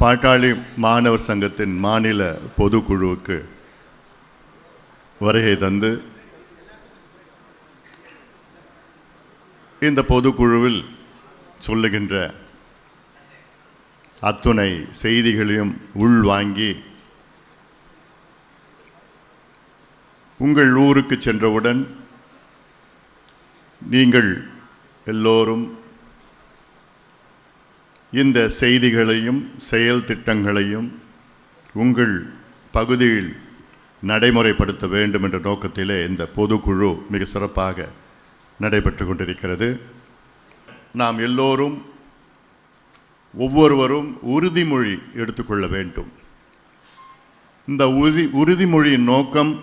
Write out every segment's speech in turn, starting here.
பாட்டாளி மாணவர் சங்கத்தின் மாநில பொதுக்குழுவுக்கு வருகை தந்து இந்த பொதுக்குழுவில் சொல்லுகின்ற அத்துணை செய்திகளையும் உள்வாங்கி உங்கள் ஊருக்கு சென்றவுடன் நீங்கள் எல்லோரும் இந்த செய்திகளையும் செயல் திட்டங்களையும் உங்கள் பகுதியில் நடைமுறைப்படுத்த வேண்டும் என்ற நோக்கத்திலே இந்த பொதுக்குழு மிக சிறப்பாக நடைபெற்று கொண்டிருக்கிறது. நாம் எல்லோரும் ஒவ்வொருவரும் உறுதிமொழி எடுத்துக்கொள்ள வேண்டும். இந்த உறுதிமொழியின் நோக்கம்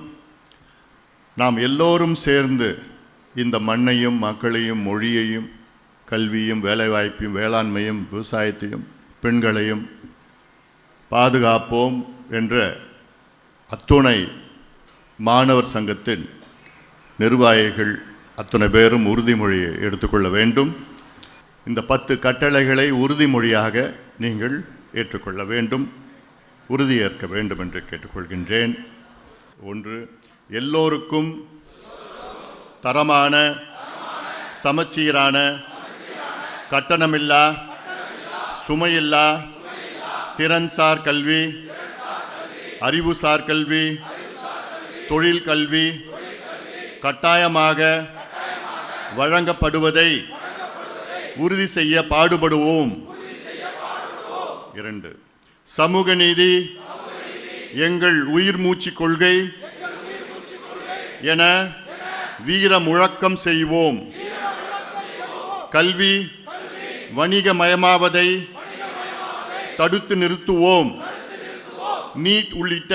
நாம் எல்லோரும் சேர்ந்து இந்த மண்ணையும் மக்களையும் மொழியையும் கல்வியும் வேலைவாய்ப்பையும் வேளாண்மையும் விவசாயத்தையும் பெண்களையும் பாதுகாப்போம் என்ற அத்துணை மாணவர் சங்கத்தின் நிர்வாகிகள் அத்தனை பேரும் உறுதிமொழியை எடுத்துக்கொள்ள வேண்டும். இந்த 10 கட்டளைகளை உறுதிமொழியாக நீங்கள் ஏற்றுக்கொள்ள வேண்டும், உறுதியேற்க வேண்டும் என்று கேட்டுக்கொள்கின்றேன். 1. எல்லோருக்கும் தரமான சமச்சீரான கட்டணமில்லா சுமையில்லா திறன்சார் கல்வி, அறிவுசார் கல்வி, தொழில் கல்வி கட்டாயமாக வழங்கப்படுவதை உறுதி செய்ய பாடுபடுவோம். 2. சமூக நீதி எங்கள் உயிர் மூச்சு கொள்கை என வீர முழக்கம் செய்வோம். கல்வி வணிகமயமாவதை தடுத்து நிறுத்துவோம். நீட் உள்ளிட்ட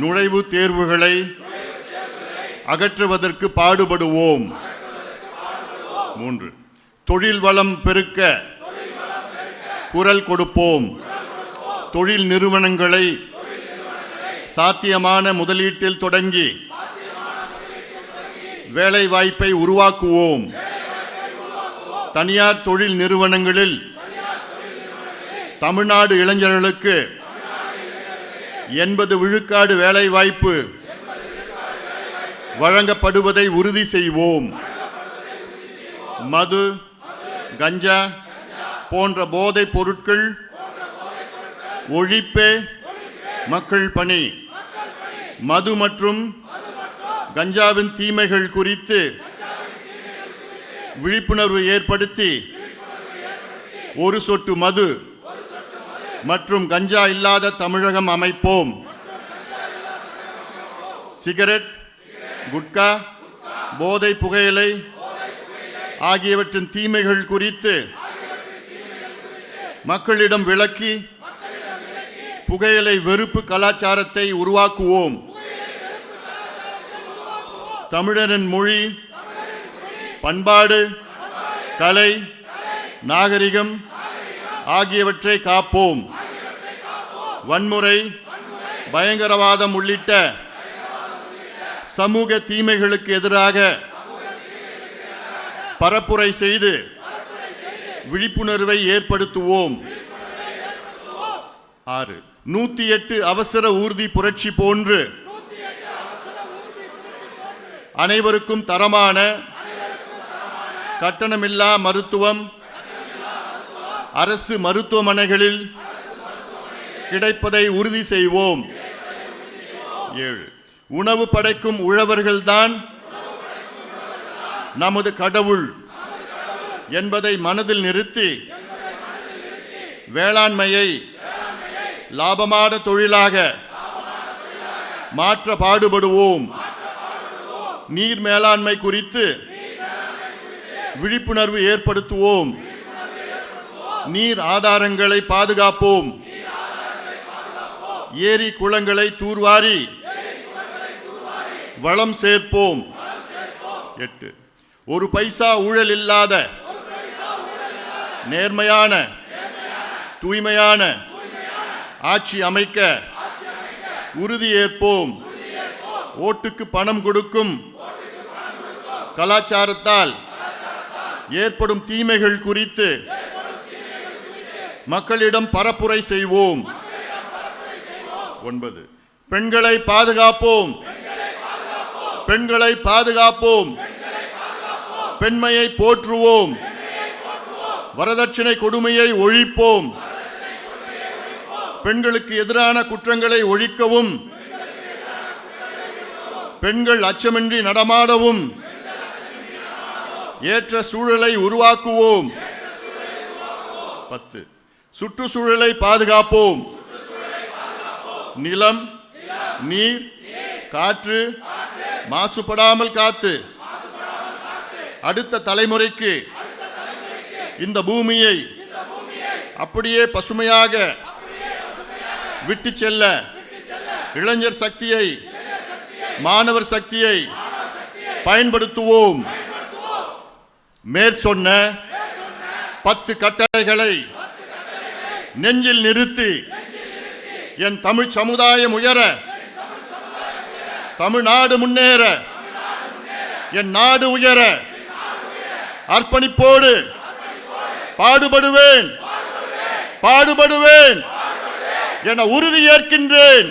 நுழைவுத் தேர்வுகளை அகற்றுவதற்கு பாடுபடுவோம். 3. தொழில் வளம் பெருக்க குரல் கொடுப்போம். தொழில் நிறுவனங்களை சாத்தியமான முதலீட்டில் தொடங்கி வேலை வாய்ப்பை உருவாக்குவோம். தனியார் தொழில் நிறுவனங்களில் தமிழ்நாடு இளைஞர்களுக்கு 80 விழுக்காடு வேலை வாய்ப்பு வழங்கப்படுவதை உறுதி செய்வோம். மது, கஞ்சா போன்ற போதைப் பொருட்கள் ஒழிப்பே மக்கள் பணி. மது மற்றும் கஞ்சாவின் தீமைகள் குறித்து விழிப்புணர்வு ஏற்படுத்தி ஒரு சொட்டு மது மற்றும் கஞ்சா இல்லாத தமிழகம் அமைப்போம். சிகரெட், குட்கா, போதை புகையிலை ஆகியவற்றின் தீமைகள் குறித்து மக்களிடம் விளக்கி புகையிலை வெறுப்பு கலாச்சாரத்தை உருவாக்குவோம். தமிழரின் மொழி, பண்பாடு, கலை, நாகரிகம் ஆகியவற்றை காப்போம். வன்முறை, பயங்கரவாதம் உள்ளிட்ட சமூக தீமைகளுக்கு எதிராக பரப்புரை செய்து விழிப்புணர்வை ஏற்படுத்துவோம். 6. 108 அவசர ஊர்தி புரட்சி போன்று அனைவருக்கும் தரமான கட்டணமில்லா மருத்துவம் அரசு மருத்துவமனைகளில் கிடைப்பதை உறுதி செய்வோம். 7. உணவு படைக்கும் உழவர்கள்தான் நமது கடவுள் என்பதை மனதில் நிறுத்தி வேளாண்மையை லாபமான தொழிலாக மாற்ற பாடுபடுவோம். நீர் மேலாண்மை குறித்து விழிப்புணர்வு ஏற்படுத்துவோம். நீர் ஆதாரங்களை பாதுகாப்போம். ஏரி குளங்களை தூர்வாரி வளம் சேர்ப்போம். 8. ஒரு பைசா ஊழல் இல்லாத நேர்மையான தூய்மையான ஆட்சி அமைக்க உறுதியேற்போம். ஓட்டுக்கு பணம் கொடுக்கும் கலாச்சாரத்தால் ஏற்படும் தீமைகள் குறித்து மக்களிடம் பரப்புரை செய்வோம். 9. பெண்களை பாதுகாப்போம். பெண்களை பாதுகாப்போம். பெண்மையை போற்றுவோம். வரதட்சணை கொடுமையை ஒழிப்போம். பெண்களுக்கு எதிரான குற்றங்களை ஒழிக்கவும், பெண்கள் அச்சமின்றி நடமாடவும் ஏற்ற சூழலை உருவாக்குவோம். 10. சுற்றுச்சூழலை பாதுகாப்போம். நிலம், நீர், காற்று மாசுபடாமல் காத்து அடுத்த தலைமுறைக்கு இந்த பூமியை அப்படியே பசுமையாக விட்டு செல்ல இளைஞர் சக்தியை, மாணவர் சக்தியை பயன்படுத்துவோம். மேற்சொன்ன 10 கட்டளைகளை நெஞ்சில் நிறுத்தி என் தமிழ் சமுதாயம் உயர, தமிழ்நாடு முன்னேற, என் நாடு உயர அர்ப்பணிப்போடு பாடுபடுவேன் என உறுதி ஏற்கின்றேன்.